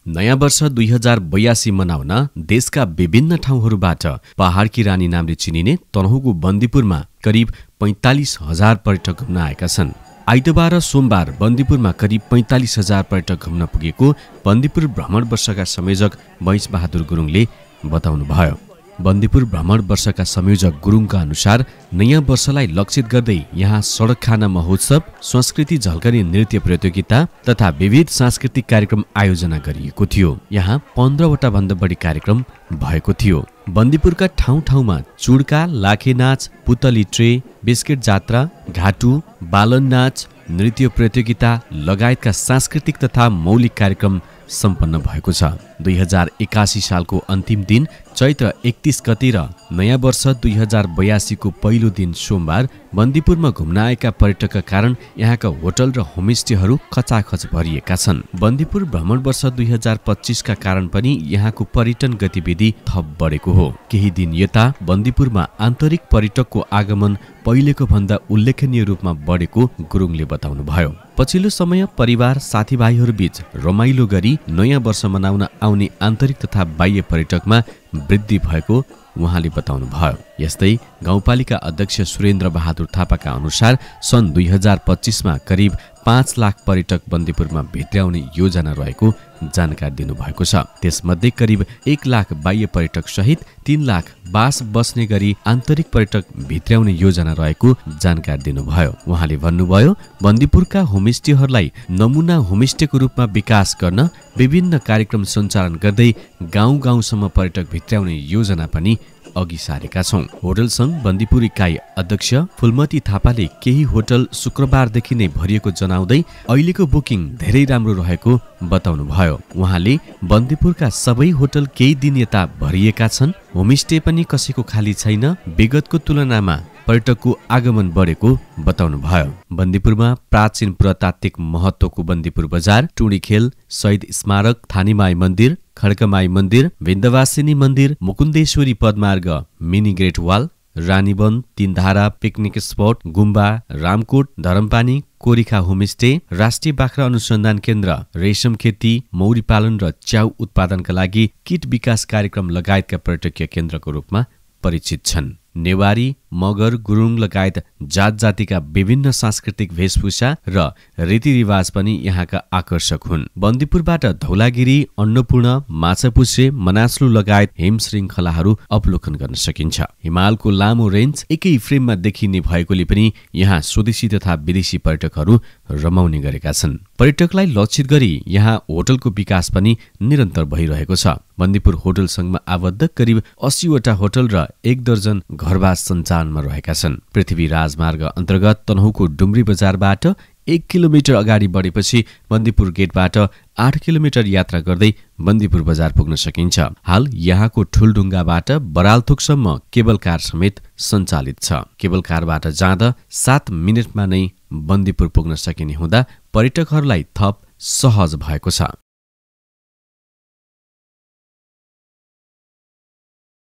नयाँ वर्ष 2082 मनाउन देशका विभिन्न ठाउँहरूबाट पहाडकी रानी नामले चिनिने तनहुँको बन्दीपुरमा करिब 45,000 पर्यटक घुम्न आएका छन्। आइतबार र सोमबार बन्दीपुरमा करिब 45,000 पर्यटक घुम्न पुगेको बन्दीपुर भ्रमण वर्षका संयोजक महेश बहादुर गुरुङले बताउनुभयो। बन्दीपुर भ्रमण वर्षका संयोजक गुरुङका अनुसार नयाँ वर्षलाई लक्षित गर्दै यहाँ सडक खाना महोत्सव, संस्कृति झल्कने नृत्य प्रतियोगिता तथा विविध सांस्कृतिक कार्यक्रम आयोजना गरिएको थियो। यहाँ 15वटा भन्दा बढी कार्यक्रम भएको थियो। बन्दीपुरका ठाउँ ठाउँमा चुड्का, लाखे नाच, पुतली ट्रे, बिस्किट जात्रा, घाटु, बालन नाच, नृत्य प्रतियोगिता लगायतका सांस्कृतिक तथा मौलिक कार्यक्रम सम्पन्न भएको छ। 2081 सालको अन्तिम दिन चैत्र 31 गते र नयाँ वर्ष 2082 को पहिलो दिन सोमबार बन्दीपुरमा घुम्न आएका पर्यटकका कारण यहाँका होटल र होमस्टेहरू खचाखच भरिएका छन्। बन्दीपुर भ्रमण वर्ष 2025 का कारण पनि यहाँको पर्यटन गतिविधि थप बढेको हो। केही दिन यता बन्दीपुरमा आन्तरिक पर्यटकको आगमन पहिलेको भन्दा उल्लेखनीय रूपमा बढेको गुरुङले बताउनुभयो। पछिल्लो समय परिवार साथीभाइहरू बीच रमाइलो गरी नयाँ वर्ष मनाउन आउने आन्तरिक तथा बाह्य पर्यटकमा वृद्धि भएको उहाँले बताउनुभयो। यस्तै गाउँपालिका अध्यक्ष सुरेन्द्र बहादुर थापाका अनुसार सन् 2025 मा करिब 5 लाख पर्यटक बन्दीपुरमा भित्र्याउने योजना रहेको जानकारी दिनुभएको छ। त्यसमध्ये करिब 1 लाख बाह्य पर्यटक सहित 3 लाख बास बस्ने गरी आन्तरिक पर्यटक भित्र्याउने योजना रहेको जानकारी दिनुभयो। उहाँले भन्नुभयो, बन्दीपुरका होमस्टेहरूलाई नमुना होमस्टेको रूपमा विकास गर्न विभिन्न कार्यक्रम सञ्चालन गर्दै गाउँ गाउँसम्म पर्यटक भित्र्याउने योजना पनि अघि सारेका छौं। होटल संघ बन्दीपुर इकाइ अध्यक्ष फुलमती थापाले केही होटल शुक्रबारदेखि नै भरिएको जनाउँदै अहिलेको बुकिङ धेरै राम्रो रहेको बताउनुभयो। उहाँले बन्दीपुरका सबै होटल केही दिन यता भरिएका छन्, होमस्टे पनि कसैको खाली छैन, विगतको तुलनामा पर्यटकको आगमन बढेको बताउनुभयो। बन्दीपुरमा प्राचीन पुरातात्विक महत्वको बन्दीपुर बजार, टुँडीखेल, शहीद स्मारक, थानीमाई मन्दिर, खड्कमाई मन्दिर, विन्ध्यवासिनी मन्दिर, मुकुन्देश्वरी पदमार्ग, mini great wall, Ranivan, Tindhara picnic spot, गुम्बा, रामकोट, धरमपानी, कोरिखा होमस्टे, राष्ट्रिय बाख्रा अनुसन्धान केन्द्र, रेशम खेती, मौरी पालन र च्याउ उत्पादनका लागि किट विकास कार्यक्रम लगायतका पर्यटकीय केन्द्रको रूपमा परिचित छन्। नेवारी, मगर, गुरुङ लगायत जात जातिका विभिन्न सांस्कृतिक वेशभूषा र रीतिरिवाज पनि यहाँका आकर्षक हुन्। बन्दीपुरबाट धौलागिरी, अन्नपूर्ण, माछापुच्छ्रे, मनास्लु लगायत हिम श्रृङ्खलाहरू अवलोकन गर्न सकिन्छ। हिमालको लामो रेन्ज एकै फ्रेममा देखिने भएकोले पनि यहाँ स्वदेशी तथा विदेशी पर्यटकहरू रमाउने गरेका छन्। पर्यटकलाई लक्षित गरी यहाँ होटलको विकास पनि निरन्तर भइरहेको छ। बन्दीपुर होटल संघमा आबद्ध करिब 80वटा होटल र 1 दर्जन घरवास सञ्चालनमा रहेका छन्। पृथ्वी राजमार्ग अन्तर्गत तनहुँको डुम्री बजारबाट 1 किलोमिटर अगाडि बढेपछि बन्दीपुर गेटबाट 8 किलोमिटर यात्रा गर्दै बन्दीपुर बजार पुग्न सकिन्छ। हाल यहाँको ठुलढुङ्गाबाट बरालथोकसम्म केबल कार समेत सञ्चालित छ। केबल कारबाट जाँदा 7 मिनेटमा नै बन्दीपुर पुग्न सकिने हुँदा पर्यटकहरूलाई थप सहज भएको छ।